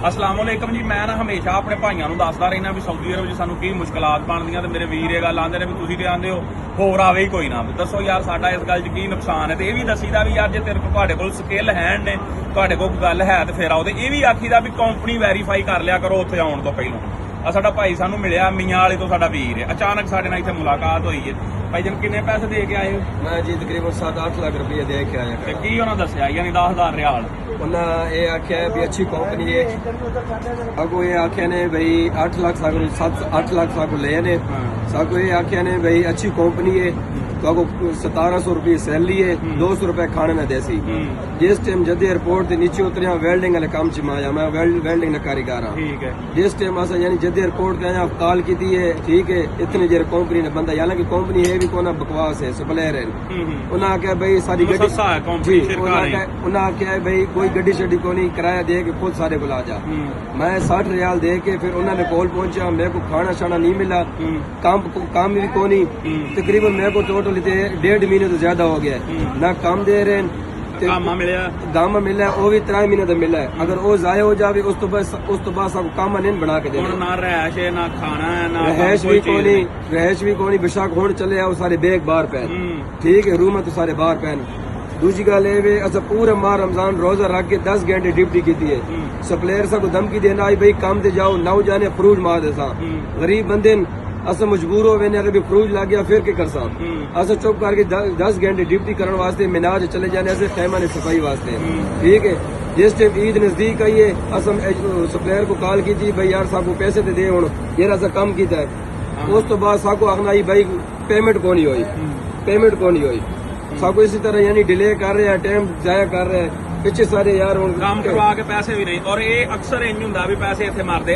अस्सलाम वालेकुम जी। मैं ना हमेशा अपने भाइयों ਨੂੰ ਦੱਸਦਾ ਰਹਿਣਾ ਵੀ ਸਾਊਦੀ ਅਰਬ 'ਚ ਸਾਨੂੰ ਕੀ ਮੁਸ਼ਕਲਾਤ ਬਣਦੀਆਂ ਤੇ ਮੇਰੇ ਵੀਰ ਇਹ ਗੱਲ ਆਂਦੇ ਨੇ ਵੀ ਤੁਸੀਂ ਤੇ ਆਂਦੇ ਹੋ ਹੋਰ ਆਵੇ ਹੀ ਕੋਈ ਨਾ। ਦੱਸੋ ਯਾਰ ਸਾਡਾ ਇਸ ਗੱਲ 'ਚ ਕੀ ਨੁਕਸਾਨ ਹੈ। ਤੇ ਇਹ ਵੀ ਦੱਸੀਦਾ ਵੀ ਯਾਰ ਜੇ ਤੇਰੇ ਕੋਲ ਤੁਹਾਡੇ ਕੋਲ ਸਕਿੱਲ ਹੈ ਨੇ ਤੁਹਾਡੇ ਕੋਲ ਗੱਲ ਹੈ ਤੇ ਫਿਰ ਆਓ। ਤੇ ਇਹ ਵੀ ਆਖੀਦਾ ਵੀ ਕੰਪਨੀ ਵੈਰੀਫਾਈ ਕਰ ਲਿਆ ਕਰੋ ਉੱਥੇ ਆਉਣ ਤੋਂ ਪਹਿਲਾਂ। ਆ ਸਾਡਾ ਭਾਈ ਸਾਨੂੰ ਮਿਲਿਆ ਮੀਆਂ ਵਾਲੇ ਤੋਂ, ਸਾਡਾ ਵੀਰ ਹੈ। ਅਚਾਨਕ ਸਾਡੇ ਨਾਲ ਇੱਥੇ ਮੁਲਾਕਾਤ ਹੋਈ ਹੈ। ਭਾਈ ਜਨ ਕਿੰਨੇ ਪੈਸੇ ਦੇ ਕੇ ਆਏ ਹੋ? मैं जी तकरीबन 7-8 लाख रुपये दे के आया। ਤੇ ਕੀ ਉਹਨਾਂ ਦੱਸਿਆ ਯਾਨੀ 10,000 ਰਿਆਲ? उन्हें ये आख्या है भी अच्छी कंपनी है। अगो ये आख्या ने भाई 8 लाख सागो 7-8 लाख सागो ले ने सागो ये आख्या ने भाई अच्छी कंपनी है तो अगो 1700 रुपये सैलरी है, 200 रुपये खाने में देसी। जिस टाइम जदे एयरपोर्ट के नीचे उतरिया वेल्डिंग वाले काम च आया, मैं वेल्डिंग का कारीगर हाँ। ठीक है। जिस टाइम असा यानी जदे एयरपोर्ट पे आया कॉल की है, ठीक है, इतनी देर कंपनी ने बंदा, हालांकि कंपनी है भी कोना बकवास है, सप्लायर है। उन्हें आख्या भाई सारी गड्डी जी, उन्हें आख्या भाई कोई गड्डी शड्डी को नहीं, किराया दे के खुद सारे बुला जा। मैं 60 रियाल दे के फिर उन्होंने कॉल पहुंचा, मेरे को खाना शाना नहीं मिला, काम भी को नहीं। तकरीबन मेरे को टोटल 1.5 महीने तो ज्यादा हो गया है, ना काम दे रहे ਕਾਮਾ ਮਿਲਿਆ दामा मिला है, वो भी 3 महीने तो मिला है। अगर वो जाया हो जाए उस तो बाद सब काम नहीं बना के देना। ना रहायश है ना खाना है ना रहायश भी को नहीं, रहायश भी को नहीं। बेशक हुण चले आओ सारे बैग बाहर पहन, ठीक है, रूम तो सारे बाहर पहन। दूसरी गल ये असा पूरा माह रमजान रोजा रख के 10 घंटे ड्यूटी की है। सप्लायर सा को धमकी देना आई भाई काम दे जाओ, ना जाने फ्रूज मार दे सा। गरीब बंदे असा मजबूर हो वेने, अगर भी फ्रूज लग गया फिर के कर सा असा चुप करके 10 घंटे ड्यूटी करने वास्ते मिनाज चले जाने ऐसे खैमा ने सफाई वास्ते, ठीक है। जिस टाइम ईद नजदीक आई है असम सप्लायर को कॉल की थी भाई यार साहब को पैसे दे हुण यार असा काम किया है। उस तो बाद साको आखना आई भाई पेमेंट को नहीं हुई, पेमेंट को नहीं हुई। साको इसी तरह यानी डिले कर रहे हैं, टाइम जाया कर रहे हैं, पिछे सारे यार काम करवा के पैसे भी नहीं। और ये अक्सर इंज हुंदा भी पैसे इत्थे मारदे।